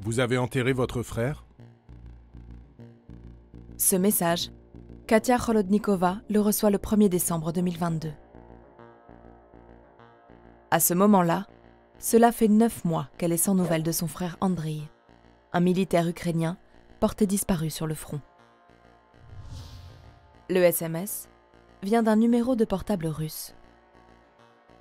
Vous avez enterré votre frère? Ce message, Katia Kholodnikova le reçoit le 1er décembre 2022. À ce moment-là, cela fait 9 mois qu'elle est sans nouvelles de son frère Andriy, un militaire ukrainien porté disparu sur le front. Le SMS vient d'un numéro de portable russe.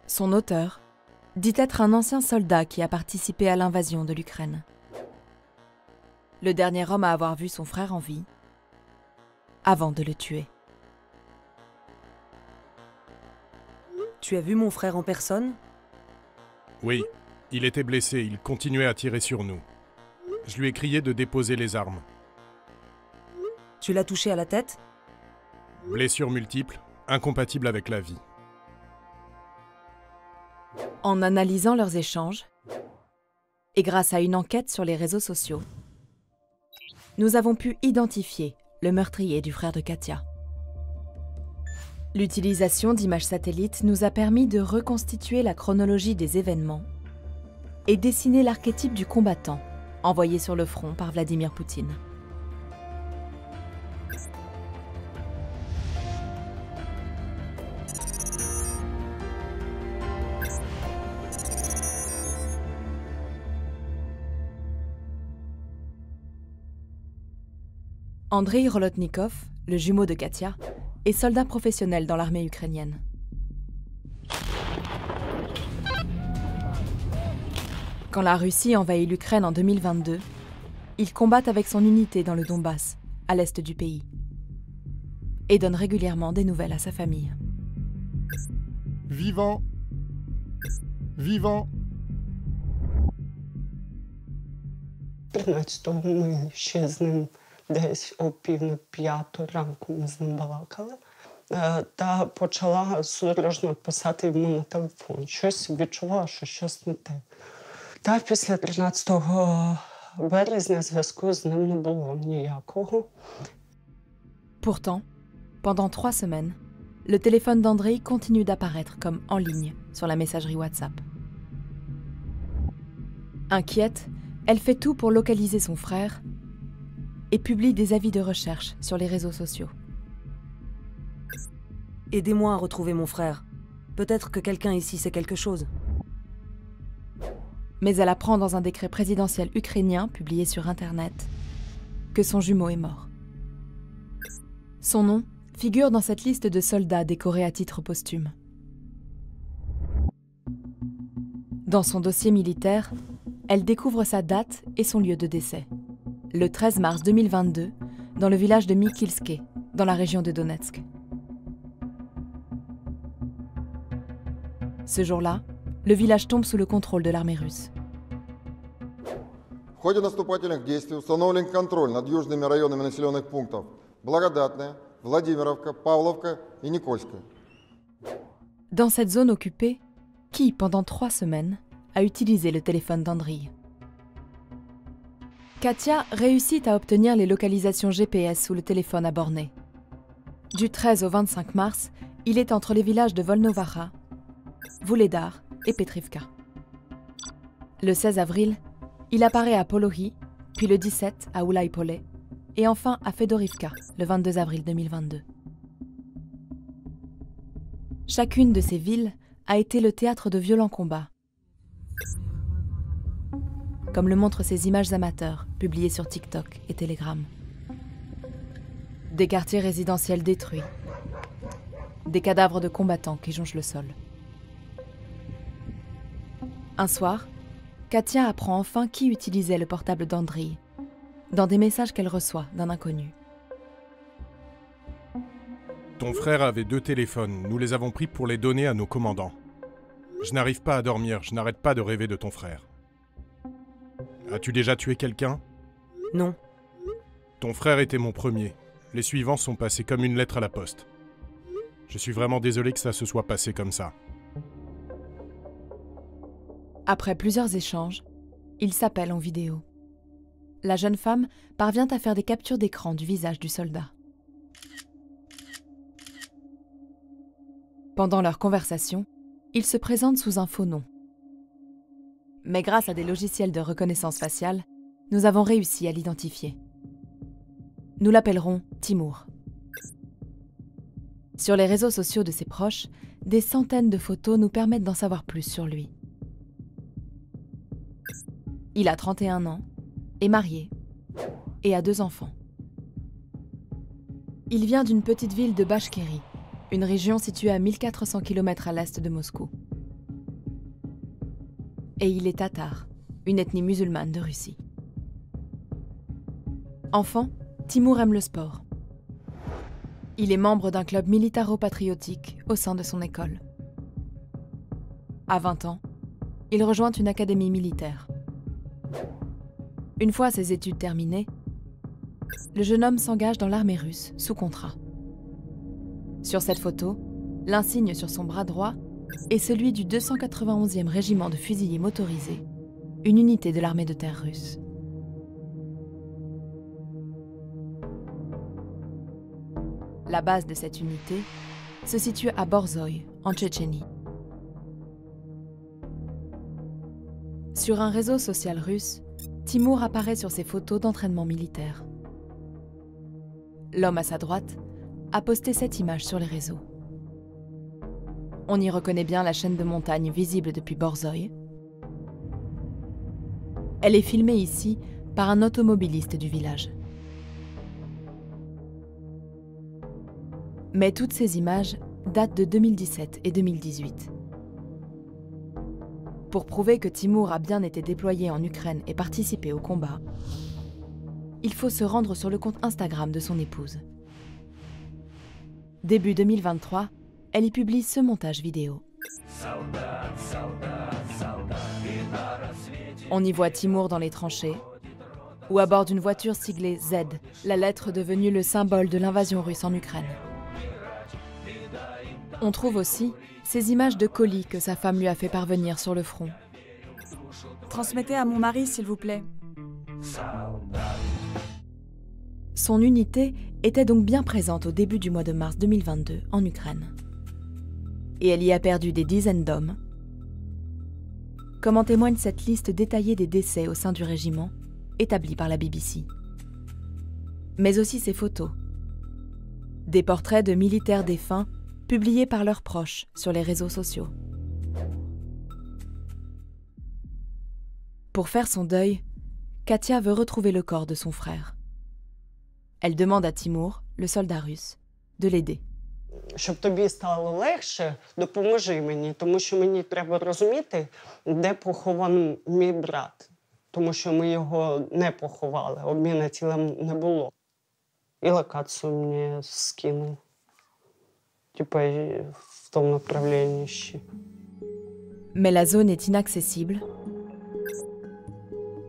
Son auteur dit être un ancien soldat qui a participé à l'invasion de l'Ukraine. Le dernier homme à avoir vu son frère en vie, avant de le tuer. Tu as vu mon frère en personne? Oui, il était blessé, il continuait à tirer sur nous. Je lui ai crié de déposer les armes. Tu l'as touché à la tête? Blessures multiples, incompatibles avec la vie. En analysant leurs échanges, et grâce à une enquête sur les réseaux sociaux, nous avons pu identifier le meurtrier du frère de Katia. L'utilisation d'images satellites nous a permis de reconstituer la chronologie des événements et dessiner l'archétype du combattant envoyé sur le front par Vladimir Poutine. Andriy Kholodnikov, le jumeau de Katia, est soldat professionnel dans l'armée ukrainienne. Quand la Russie envahit l'Ukraine en 2022, il combat avec son unité dans le Donbass, à l'est du pays, et donne régulièrement des nouvelles à sa famille. Vivant. Vivant. 13-го ми ще з ним десь о 4:30 ранку ми з ним балакали. Та почала судорожно писати йому на телефон. Щось відчувала, що щось не те. Та після 13 березня зв'язку з ним не було ніякого. Pourtant, pendant 3 semaines, le téléphone d'Andriy continue d'apparaître comme en ligne sur la messagerie WhatsApp. Inquiète, elle fait tout pour localiser son frère et publie des avis de recherche sur les réseaux sociaux. Aidez-moi à retrouver mon frère. Peut-être que quelqu'un ici sait quelque chose. Mais elle apprend dans un décret présidentiel ukrainien publié sur Internet que son jumeau est mort. Son nom figure dans cette liste de soldats décorés à titre posthume. Dans son dossier militaire, elle découvre sa date et son lieu de décès. Le 13 mars 2022, dans le village de Mikilske, dans la région de Donetsk. Ce jour-là, le village tombe sous le contrôle de l'armée russe. В ходе наступательных действий установлен контроль над южными районами населенных пунктов Благодатная, Владимировка, Павловка и Никольская. Dans cette zone occupée, qui, pendant 3 semaines, a utilisé le téléphone d'Andriy? Katia réussit à obtenir les localisations GPS sous le téléphone à borner. Du 13 au 25 mars, il est entre les villages de Volnovakha, Vuhledar et Petrivka. Le 16 avril, il apparaît à Polohi, puis le 17 à Ulaipole, et enfin à Fedorivka, le 22 avril 2022. Chacune de ces villes a été le théâtre de violents combats, comme le montrent ces images amateurs publiées sur TikTok et Telegram. Des quartiers résidentiels détruits, des cadavres de combattants qui jonchent le sol. Un soir, Katia apprend enfin qui utilisait le portable d'Andriy, dans des messages qu'elle reçoit d'un inconnu. Ton frère avait 2 téléphones, nous les avons pris pour les donner à nos commandants. Je n'arrive pas à dormir, je n'arrête pas de rêver de ton frère. As-tu déjà tué quelqu'un? Non. Ton frère était mon premier. Les suivants sont passés comme une lettre à la poste. Je suis vraiment désolé que ça se soit passé comme ça. Après plusieurs échanges, ils s'appellent en vidéo. La jeune femme parvient à faire des captures d'écran du visage du soldat. Pendant leur conversation, ils se présentent sous un faux nom. Mais grâce à des logiciels de reconnaissance faciale, nous avons réussi à l'identifier. Nous l'appellerons Timour. Sur les réseaux sociaux de ses proches, des centaines de photos nous permettent d'en savoir plus sur lui. Il a 31 ans, est marié et a 2 enfants. Il vient d'une petite ville de Bachkiri, une région située à 1400 km à l'est de Moscou. Et il est tatar, une ethnie musulmane de Russie. Enfant, Timour aime le sport. Il est membre d'un club militaro-patriotique au sein de son école. À 20 ans, il rejoint une académie militaire. Une fois ses études terminées, le jeune homme s'engage dans l'armée russe sous contrat. Sur cette photo, l'insigne sur son bras droit est celui du 291e régiment de fusiliers motorisés, une unité de l'armée de terre russe. La base de cette unité se situe à Borzoï, en Tchétchénie. Sur un réseau social russe, Timour apparaît sur ses photos d'entraînement militaire. L'homme à sa droite a posté cette image sur les réseaux. On y reconnaît bien la chaîne de montagnes visible depuis Borzoï. Elle est filmée ici par un automobiliste du village. Mais toutes ces images datent de 2017 et 2018. Pour prouver que Timour a bien été déployé en Ukraine et participé au combat, il faut se rendre sur le compte Instagram de son épouse. Début 2023, elle y publie ce montage vidéo. On y voit Timour dans les tranchées, ou à bord d'une voiture siglée Z, la lettre devenue le symbole de l'invasion russe en Ukraine. On trouve aussi ces images de colis que sa femme lui a fait parvenir sur le front. Transmettez à mon mari, s'il vous plaît. Son unité était donc bien présente au début du mois de mars 2022 en Ukraine. Et elle y a perdu des dizaines d'hommes, comme en témoigne cette liste détaillée des décès au sein du régiment, établie par la BBC. Mais aussi ses photos. Des portraits de militaires défunts publiés par leurs proches sur les réseaux sociaux. Pour faire son deuil, Katia veut retrouver le corps de son frère. Elle demande à Timour, le soldat russe, de l'aider. Щоб тобі стало легше, допоможи мені, тому що мені треба розуміти, де похований мій брат. Тому що ми його не поховали, обміну тілем не було. І локацію мені скинув. Типа в тому направленні ще. Mais la zone est inaccessible,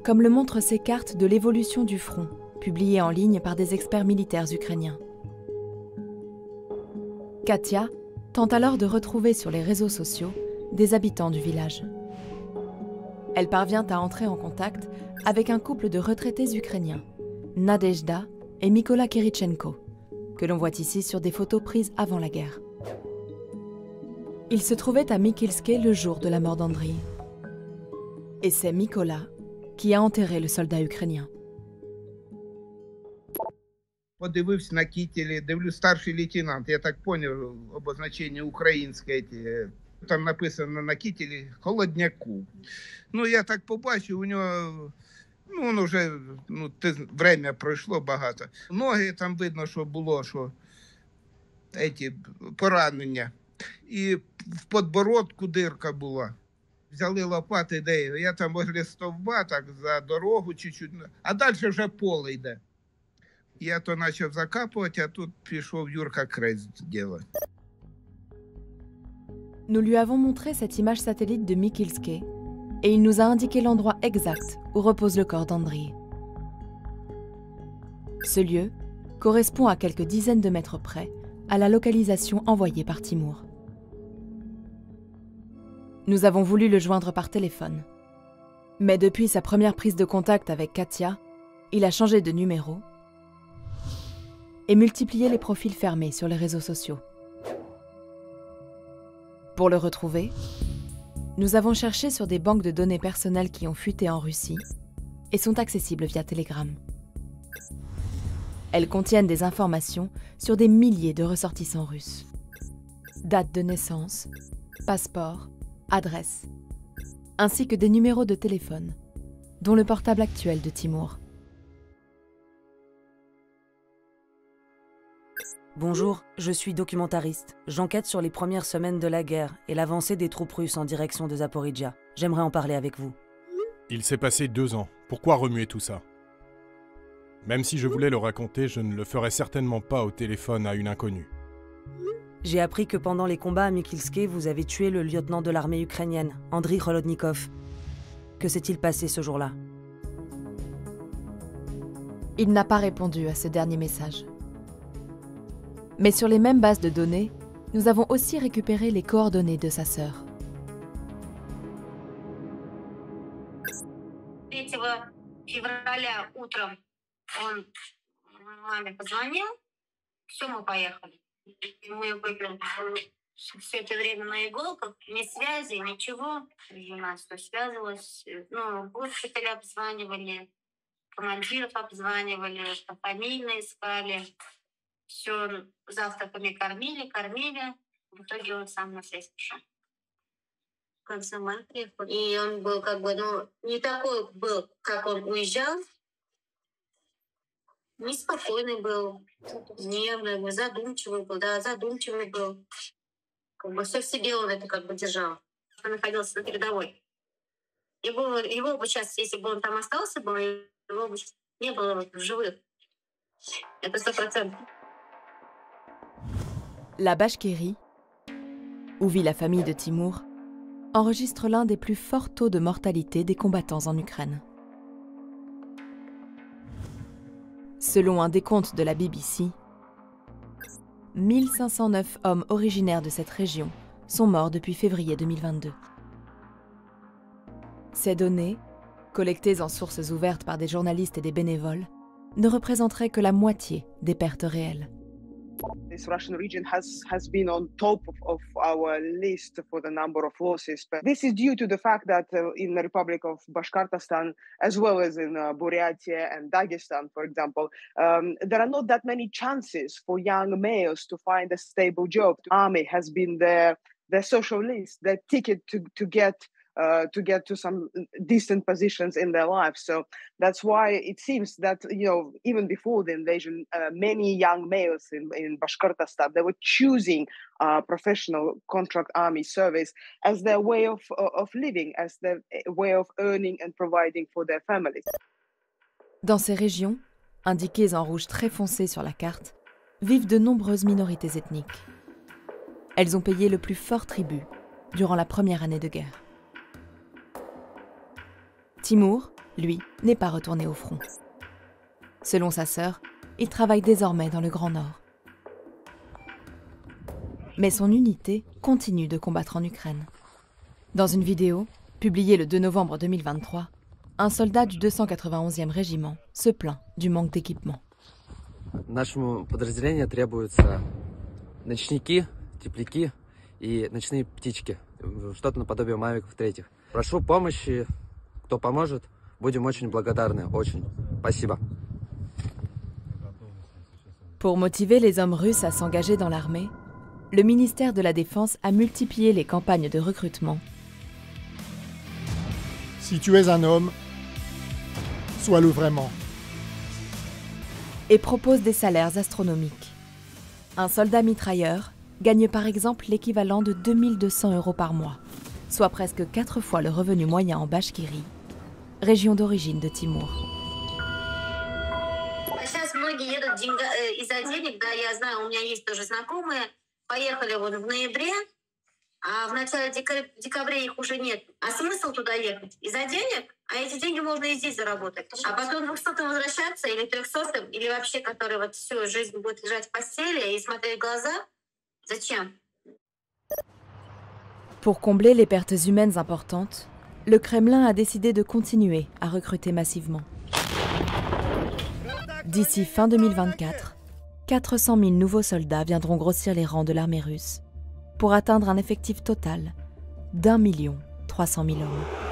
comme le montrent ces cartes de l'évolution du front, publiées en ligne par des experts militaires ukrainiens. Katia tente alors de retrouver sur les réseaux sociaux des habitants du village. Elle parvient à entrer en contact avec un couple de retraités ukrainiens, Nadezhda et Mykola Kirichenko, que l'on voit ici sur des photos prises avant la guerre. Ils se trouvaient à Mykylske le jour de la mort d'Andriy. Et c'est Mykola qui a enterré le soldat ukrainien. Подивився на кітелі, дивлюсь, старший лейтенант, я так поняв, обозначення українське, там написано на кітелі «Холодняку». Ну, я так побачив, у нього, воно вже, время пройшло багато. Ноги там видно, що було, що поранення. І в подбородку дирка була. Взяли лопати, я там возле стовба, так, за дорогу чуть-чуть, а далі вже поле йде. Я то почав закапувати, а тут пішов Юрка крест делать. Nous lui avons montré cette image satellite de Mykylske et il nous a indiqué l'endroit exact où repose le corps d'Andriy. Ce lieu correspond à quelques dizaines de mètres près à la localisation envoyée par Timour. Nous avons voulu le joindre par téléphone. Mais depuis sa première prise de contact avec Katia, il a changé de numéro et multiplié les profils fermés sur les réseaux sociaux. Pour le retrouver, nous avons cherché sur des banques de données personnelles qui ont fuité en Russie et sont accessibles via Telegram. Elles contiennent des informations sur des milliers de ressortissants russes. Date de naissance, passeport, adresse, ainsi que des numéros de téléphone, dont le portable actuel de Timur. Bonjour, je suis documentariste. J'enquête sur les premières semaines de la guerre et l'avancée des troupes russes en direction de Zaporijjia. J'aimerais en parler avec vous. Il s'est passé 2 ans. Pourquoi remuer tout ça? Même si je voulais le raconter, je ne le ferais certainement pas au téléphone à une inconnue. J'ai appris que pendant les combats à Mykilske, vous avez tué le lieutenant de l'armée ukrainienne, Andriy Kholodnikov. Que s'est-il passé ce jour-là? Il n'a pas répondu à ce dernier message. Mais sur les mêmes bases de données, nous avons aussi récupéré les coordonnées de sa sœur. 3 февраля утром он маме позвонил, все, мы поехали. Мы были все это время на иголках, ни связи, ничего. Жена что связывалась, ну, госпитали обзванивали, командиров обзванивали, фамильные искали. Все завтраками кормили. В итоге он сам на связь пришел. В конце мая приехал. И он был как бы, ну, не такой был, как он уезжал. Неспокойный был, нервный был, задумчивый был, Как бы все в себе он это как бы держал. Он находился на передовой. Его бы сейчас, если бы он там остался, его бы не было в живых. Это 100%. La Bachkirie, où vit la famille de Timur, enregistre l'un des plus forts taux de mortalité des combattants en Ukraine. Selon un décompte de la BBC, 1509 hommes originaires de cette région sont morts depuis février 2022. Ces données, collectées en sources ouvertes par des journalistes et des bénévoles, ne représenteraient que la moitié des pertes réelles. This Russian region has been on top of our list for the number of losses. But this is due to the fact that in the Republic of Bashkortostan, as well as in Buryatia and Dagestan, for example, there are not that many chances for young males to find a stable job. The army has been their social list, their ticket to get to some decent positions in their lives. So that's why it seems that, you know, even before the invasion, many young males in Bashkortostan, they were choosing professional contract army service as their way of living, as their way of earning and providing for their families. Dans ces régions, indiquées en rouge très foncé sur la carte, vivent de nombreuses minorités ethniques. Elles ont payé le plus fort tribut durant la première année de guerre. Timur, lui, n'est pas retourné au front. Selon sa sœur, il travaille désormais dans le Grand Nord. Mais son unité continue de combattre en Ukraine. Dans une vidéo, publiée le 2 novembre 2023, un soldat du 291e régiment se plaint du manque d'équipement. Нашему подразделению требуются ночники, тепляки и ночные птички. Что-то наподобие мавиков третьих. Прошу помощи. Кто поможет, будем очень благодарны, очень. Спасибо. Pour motiver les hommes russes à s'engager dans l'armée, le ministère de la Défense a multiplié les campagnes de recrutement. Si tu es un homme, sois-le vraiment. Et propose des salaires astronomiques. Un soldat mitrailleur gagne par exemple l'équivalent de 2200 € par mois, soit presque 4 fois le revenu moyen en Bachkirie, région d'origine de Timur. Сейчас многие едут из-за денег, да, я знаю, у меня есть тоже знакомые, поехали вот в ноябре, а в начале декабря их уже нет. А смысл туда ехать? Из-за денег? А эти деньги можно и здесь заработать. А потом 200-м возвращаться, или 300-м, или вообще, который вот всю жизнь будет лежать в постели и смотреть в глаза, зачем? Pour combler les pertes humaines importantes, le Kremlin a décidé de continuer à recruter massivement. D'ici fin 2024, 400 000 nouveaux soldats viendront grossir les rangs de l'armée russe pour atteindre un effectif total d'1 300 000 hommes.